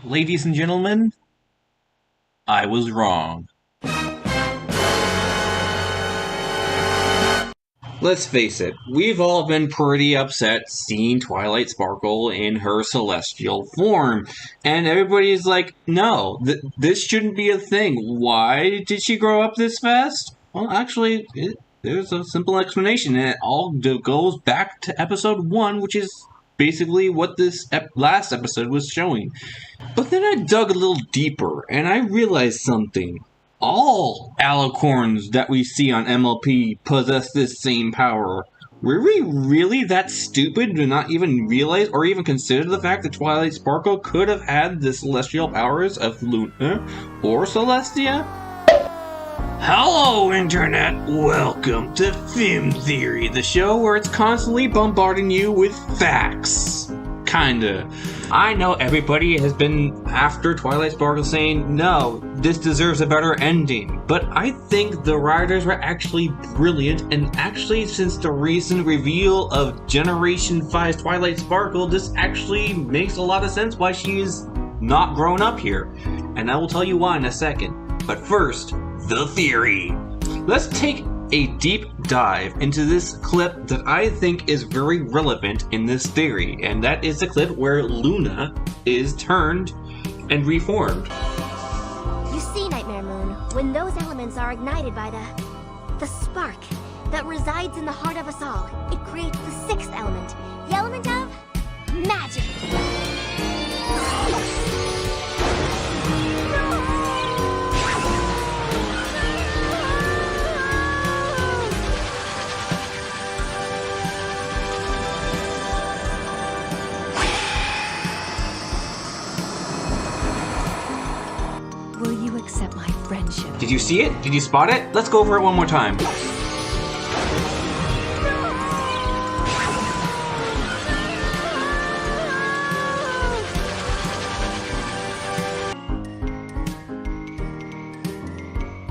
Ladies and gentlemen, I was wrong. Let's face it, we've all been pretty upset seeing Twilight Sparkle in her celestial form. And everybody's like, no, this shouldn't be a thing. Why did she grow up this fast? Well, actually, there's a simple explanation, and it all goes back to episode 1, which is basically what this last episode was showing. But then I dug a little deeper, and I realized something. All alicorns that we see on MLP possess this same power. Were we really that stupid to not even realize or even consider the fact that Twilight Sparkle could have had the celestial powers of Luna or Celestia? Hello, Internet! Welcome to FIM Theory, the show where it's constantly bombarding you with facts. Kinda. I know everybody has been after Twilight Sparkle saying, no, this deserves a better ending. But I think the writers were actually brilliant, and actually since the recent reveal of Generation 5's Twilight Sparkle, this actually makes a lot of sense why she is not grown up here. And I will tell you why in a second. But first, the theory. Let's take a deep dive into this clip that I think is very relevant in this theory, and that is the clip where Luna is turned and reformed. You see, Nightmare Moon, when those elements are ignited by the spark that resides in the heart of us all, it creates the sixth element, the element of magic. Will you accept my friendship? Did you see it? Did you spot it? Let's go over it one more time.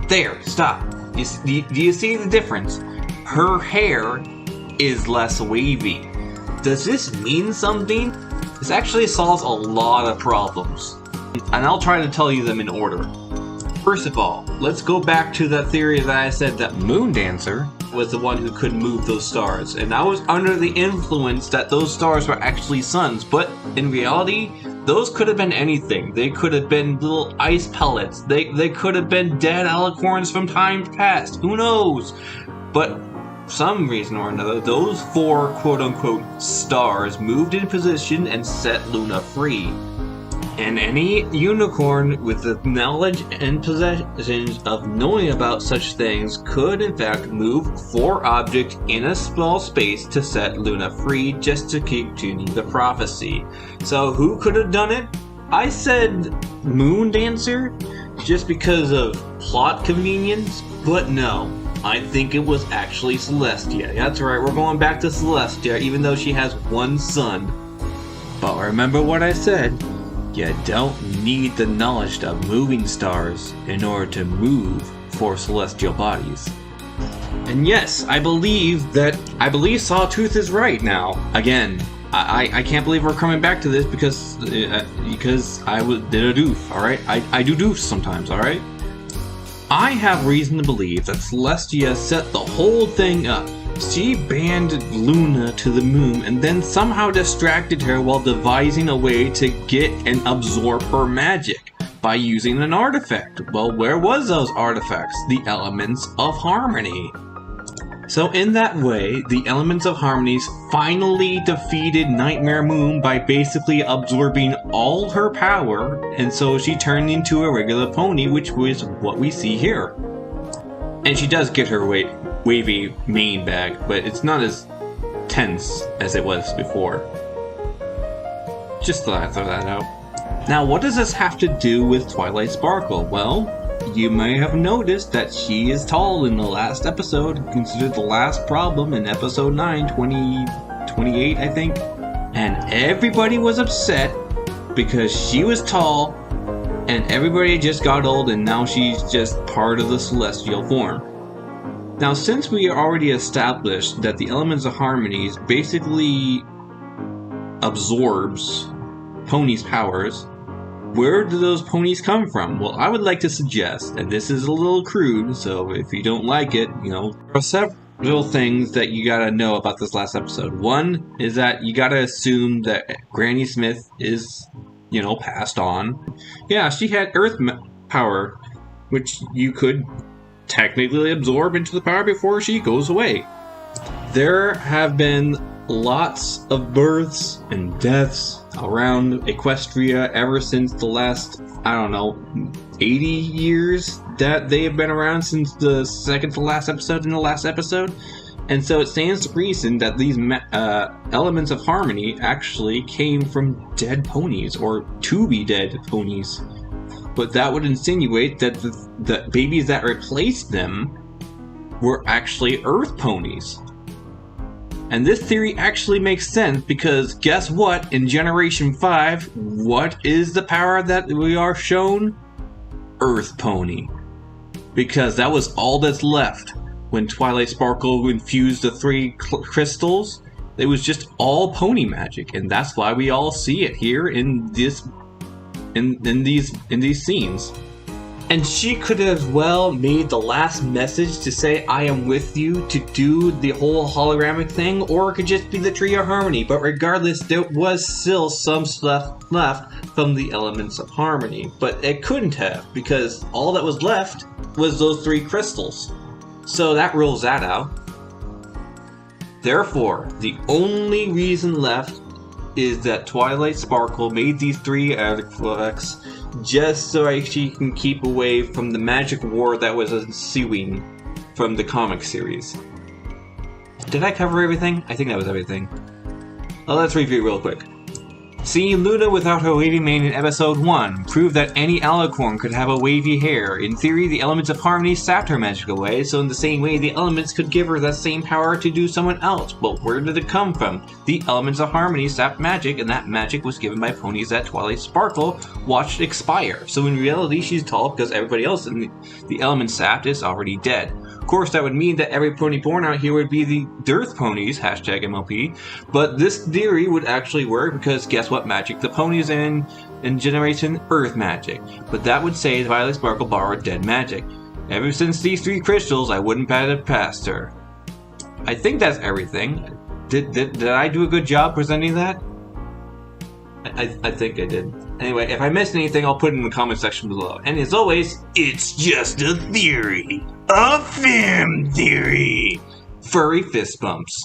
There, stop. Do you see the difference? Her hair is less wavy. Does this mean something? This actually solves a lot of problems, and I'll try to tell you them in order. First of all, let's go back to that theory that I said that Moondancer was the one who could move those stars, and I was under the influence that those stars were actually suns, but in reality, those could have been anything. They could have been little ice pellets. They could have been dead alicorns from times past. Who knows? But for some reason or another, those four quote-unquote stars moved in position and set Luna free. And any unicorn with the knowledge and possessions of knowing about such things could in fact move four objects in a small space to set Luna free, just to keep tuning the prophecy. So who could have done it? I said Moondancer just because of plot convenience, but no. I think it was actually Celestia. That's right, we're going back to Celestia, even though she has one son. But remember what I said. You don't need the knowledge of moving stars in order to move four celestial bodies. And yes, I believe Sawtooth is right now. Again, I can't believe we're coming back to this because I did a doof, alright? I do doofs sometimes, alright? I have reason to believe that Celestia set the whole thing up. She banned Luna to the moon and then somehow distracted her while devising a way to get and absorb her magic by using an artifact. Well, where was those artifacts? The elements of harmony. So in that way, the elements of harmony finally defeated Nightmare Moon by basically absorbing all her power, and so she turned into a regular pony, which was what we see here. And she does get her wavy mane back, but it's not as tense as it was before. Just thought I'd throw that out. Now, what does this have to do with Twilight Sparkle? Well, you may have noticed that she is tall in the last episode, considered the last problem in episode 9, 2028, I think. And everybody was upset because she was tall and everybody just got old and now she's just part of the celestial form. Now, since we already established that the elements of harmonies basically absorbs Pony's powers, where do those ponies come from? Well, I would like to suggest, and this is a little crude, so if you don't like it, there are several things that you gotta know about this last episode. One is that you gotta assume that Granny Smith is, passed on. Yeah, she had Earth power, which you could technically absorb into the power before she goes away. There have been lots of births and deaths around Equestria ever since the last, 80 years that they have been around, since the second to last episode and the last episode. And so it stands to reason that these elements of harmony actually came from dead ponies, or to-be-dead ponies. But that would insinuate that the babies that replaced them were actually Earth ponies. And this theory actually makes sense because guess what? In Generation 5, what is the power that we are shown? Earth Pony. Because that was all that's left. When Twilight Sparkle infused the 3 crystals, it was just all pony magic. And that's why we all see it here in these scenes. And she could have well made the last message to say, I am with you, to do the whole hologramic thing, or it could just be the Tree of Harmony. But regardless, there was still some stuff left from the Elements of Harmony. But it couldn't have, because all that was left was those 3 crystals. So that rules that out. Therefore, the only reason left is that Twilight Sparkle made these 3 artifacts just so she can keep away from the magic war that was ensuing from the comic series. Did I cover everything? I think that was everything. Well, let's review real quick. Seeing Luna without her wavy mane in episode 1 proved that any alicorn could have a wavy hair. In theory, the elements of harmony sapped her magic away, so in the same way, the elements could give her that same power to do someone else. But where did it come from? The elements of harmony sapped magic, and that magic was given by ponies that Twilight Sparkle watched expire. So in reality, she's tall because everybody else in the element sapped is already dead. Of course, that would mean that every pony born out here would be the Dearth ponies, hashtag MLP, but this theory would actually work because guess what magic the ponies in Generation Earth magic. But that would say Violet Sparkle borrowed dead magic. Ever since these 3 crystals, I wouldn't pat it past her. I think that's everything. Did I do a good job presenting that? I think I did. Anyway, if I missed anything, I'll put it in the comment section below. And as always, it's just a theory. A FIM Theory! Furry fist bumps.